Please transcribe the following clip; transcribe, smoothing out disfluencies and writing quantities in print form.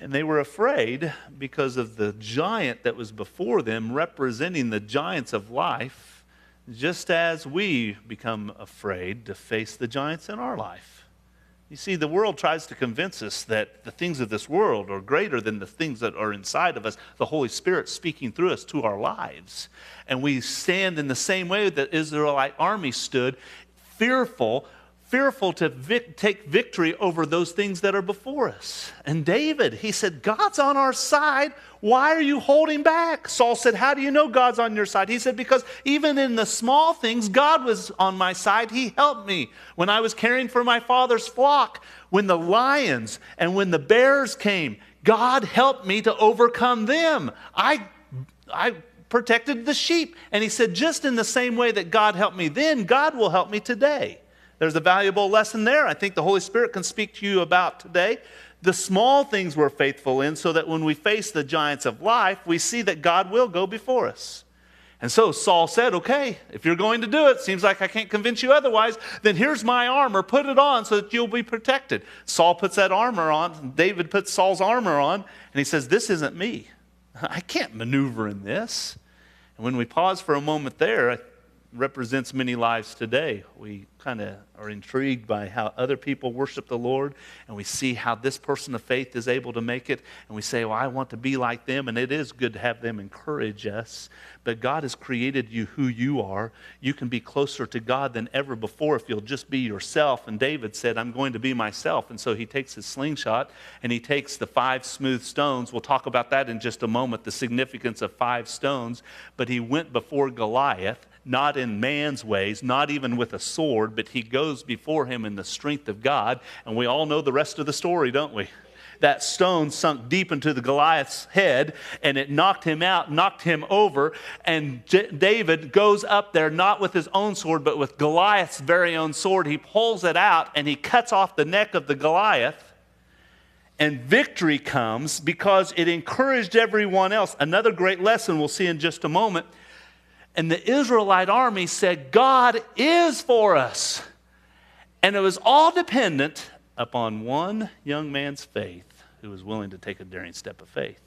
And they were afraid because of the giant that was before them, representing the giants of life, just as we become afraid to face the giants in our life. You see, the world tries to convince us that the things of this world are greater than the things that are inside of us, the Holy Spirit speaking through us to our lives. And we stand in the same way that the Israelite army stood, fearful to take victory over those things that are before us. And David, he said, God's on our side. Why are you holding back? Saul said, how do you know God's on your side? He said, because even in the small things, God was on my side. He helped me when I was caring for my father's flock. When the lions and when the bears came, God helped me to overcome them. I protected the sheep. And he said, just in the same way that God helped me then, God will help me today. There's a valuable lesson there I think the Holy Spirit can speak to you about today. The small things we're faithful in so that when we face the giants of life, we see that God will go before us. And so Saul said, okay, if you're going to do it, seems like I can't convince you otherwise, then here's my armor, put it on so that you'll be protected. Saul puts that armor on, David puts Saul's armor on, and he says, this isn't me. I can't maneuver in this. And when we pause for a moment there, it represents many lives today. We kind of are intrigued by how other people worship the Lord, and we see how this person of faith is able to make it, and we say, well, I want to be like them, and it is good to have them encourage us, but God has created you who you are. You can be closer to God than ever before if you'll just be yourself. And David said, I'm going to be myself. And so he takes his slingshot, and he takes the 5 smooth stones. We'll talk about that in just a moment, the significance of 5 stones. But he went before Goliath, not in man's ways, not even with a sword, but he goes before him in the strength of God. And we all know the rest of the story, don't we? That stone sunk deep into the Goliath's head, and it knocked him out, knocked him over. And David goes up there, not with his own sword, but with Goliath's very own sword. He pulls it out, and he cuts off the neck of the Goliath. And victory comes because it encouraged everyone else. Another great lesson we'll see in just a moment. And the Israelite army said, God is for us. And it was all dependent upon one young man's faith who was willing to take a daring step of faith.